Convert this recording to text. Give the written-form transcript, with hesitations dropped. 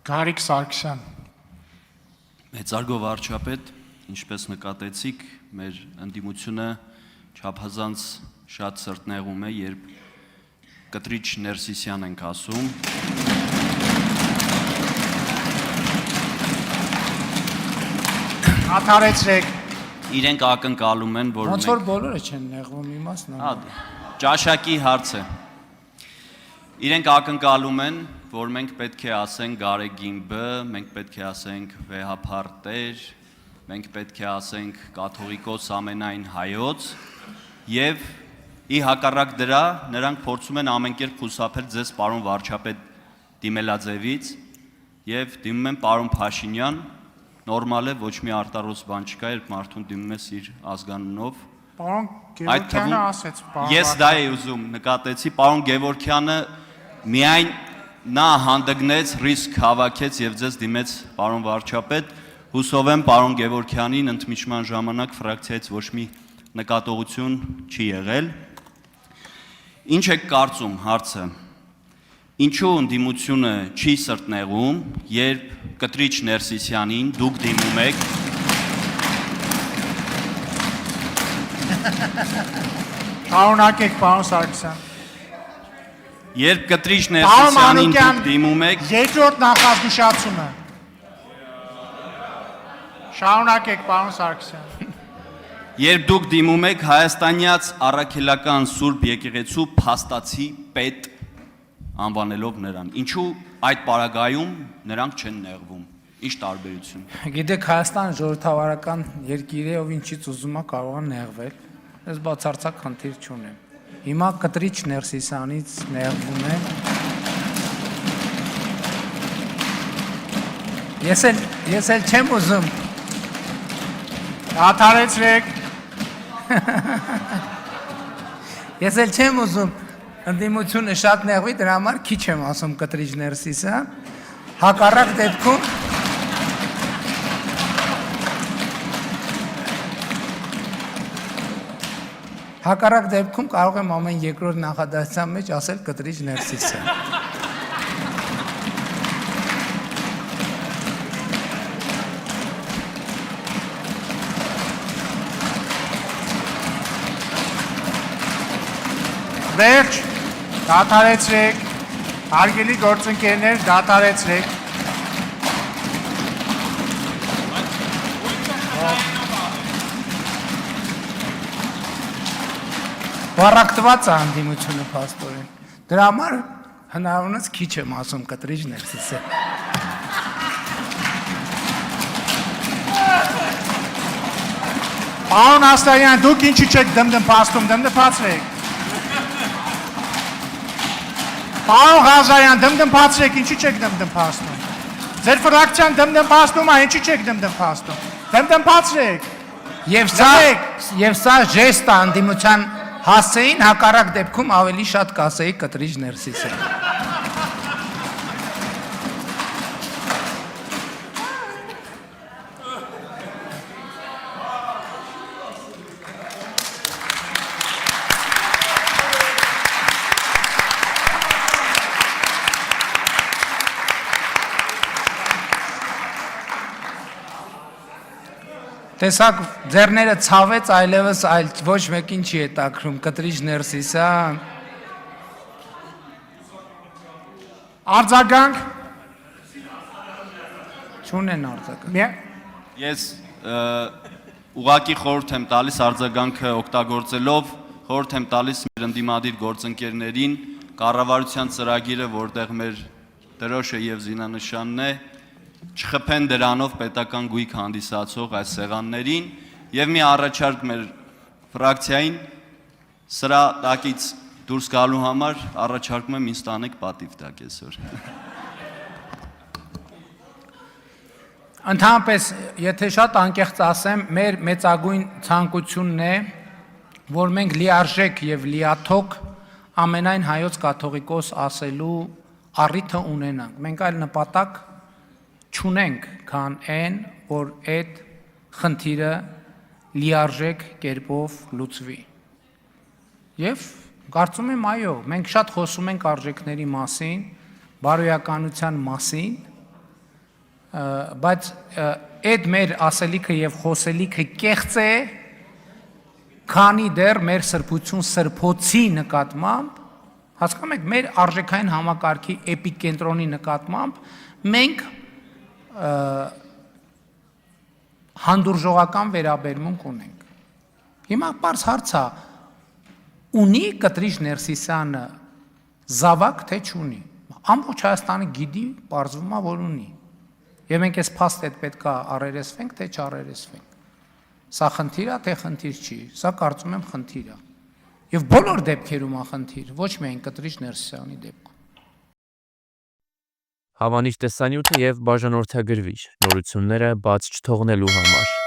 Գարիկ Սարգսյան։ Մեծարգո վարչապետ, ինչպես նկատեցիք, մեր ընդդիմությունը չափազանց շատ սրտնեղում է, երբ Կտրիչ Ներսիսյան ենք ասում։ Աթարեցրեք։ Իրենք ակնկալում են, որ ոնց որ բոլորը չեն նեղվում իմաստն։ Ճաշակի հարց է։ Իրենք ակնկալում են, որ մենք պետք է ասենք Գարեգին B, մենք պետք է ասենք վեհափառ Տեր, մենք պետք է ասենք կաթողիկոս ամենայն հայոց, եւ ի հակառակ դրա նրանք փորձում են ամենքերպ խուսափել ձեզ պարոն վարչապետ դիմելաձևից եւ դիմում են պարոն Փաշինյան, նորմալ է, ոչ մի արտարոց բան չկա, երբ մարդուն դիմում ես իր ազգանունով։ Պարոն Գևորգյանը ասեց, ես դա էի ուզում, նկատեցի, պարոն Գևորգյանը միայն նա հանդգնեց, ռիսկ հավաքեց եւ ձեզ դիմեց պարոն վարչապետ, հուսով եմ պարոն Գևորգյանին ընդմիջման ժամանակ ֆրակցիայից ոչ մի նկատողություն չի եղել։ Ինչ եք կարծում, հարցը, ինչու ընդդիմությունը չի սրտնեղում, երբ Կտրիչ Ներսիսյանին դուք դիմում եք Շարունակեք, պարոն Սարգսյան։ Երբ Կտրիչ Ներսիսյանին դուք դիմում եք երկրորդ նախազգուշացումը։ Շարունակեք, պարոն Սարգսյան։ Երբ դուք դիմում եք հայաստանյաց առաքելական Սուրբ եկեղեցու փաստացի պետ անվանելով նրան, ինչու այդ պարագայում նրանք չեն նեղվում, ինչ տարբերություն։ Գիտեք, Հայաստանը ժողովրդավարական երկիր է, ով ինչից ուզում է կարող է նեղվել, ես բացարձակ խնդիր չունեմ։ Հիմա Կտրիչ Ներսիսյանից նեղվում եմ։ Ես էլ չեմ ուզում։ Աթարեցրեք։ Ես էլ չեմ ուզում ընդդիմությունը շատ նեղվի, դրա համար քիչ եմ ասում Կտրիչ Ներսիսյան։ Հակառակ դեպքում կարող եմ ամեն երկրորդ նախադասության մեջ ասել Կտրիչ Ներսիսյան։ Վերջ, դադարեցրեք, հարգելի գործընկերներ, դադարեցրեք։ Վառակտված է ընդդիմությունը փաստորեն։ Դրա համար հնարավորինս քիչ եմ ասում Կտրիչ Ներսիսյան։ Պարոն Աստարյան, դուք ինչի չեք դմդմփաստում, դմդմփացրեք։ Պարոն Ղազարյան, դմդմփացրեք, ինչի չեք դմդմփաստում։ Ձեր ֆրակցիան դմդմփաստում է, ինչի չեք դմդմփաստում։ Դմդմփացրեք։ Եվ սա ժեստ է ընդդիմության հասցեին, հակառակ դեպքում ավելի շատ կասեի Կտրիչ Ներսիսյան։ Տեսակ ձեռները ցավեց, այլևս ոչ մեկին չի հետաքրում Կտրիչ Ներսիսյան։ Արձագանք։ Չունեն արձագանք։ Ես ուղղակի խորհուրդ եմ տալիս արձագանքը օգտագործելով, խորհուրդ եմ տալիս մեր ընդդիմադիր գործընկերներին, կառավարության ծրագիրը, որտեղ մեր դրոշը եւ զինանշանն է, չխփեն դրանով պետական գույք հանդիսացող այս սեղաններին եւ մի առաջարկ մեր ֆրակցիային սրա տակից դուրս գալու համար առաջարկում եմ ինձ տանեք պատիվ տակ այսօր։ Ընդհանրապես, եթե շատ անկեղծ ասեմ, մեր մեծագույն ցանկությունն է, որ մենք լիարժեք եւ լիաթոք ամենայն հայոց կաթողիկոս ասելու առիթը ունենանք։ Մենք այլ նպատակ չունենք, քան այն, որ այդ խնդիրը լիարժեք կերպով լուծվի։ Եվ կարծում եմ, այո, մենք շատ խոսում ենք արժեքների մասին, բարոյականության մասին, բայց այդ մեր ասելիքը եւ խոսելիքը կեղծ է, քանի դեռ մեր սրբություն սրբոցի նկատմամբ, հասկանում եք, մեր արժեքային համակարգի էպիկենտրոնի նկատմամբ մենք հանդուրժողական վերաբերմունք ունենք։ Հիմա բարձ հարց է, ունի Կտրիչ Ներսիսյանը զավակ թե չունի։ Ամբողջ Հայաստանը գիտի, պարզվում է, որ ունի։ Եվ մենք այս փաստը պետք է առերեսվենք, թե չառերեսվենք։ Սա խնդիր է, թե խնդիր չի։ Սա կարծում եմ խնդիր է։ Եվ բոլոր դեպքերում է խնդիր, ոչ միայն Կտրիչ Ներսիսյանի դեպքում։ Հավանիչ տեսանյութը եւ բաժանորդագրվիչ նորությունները բաց չթողնելու համար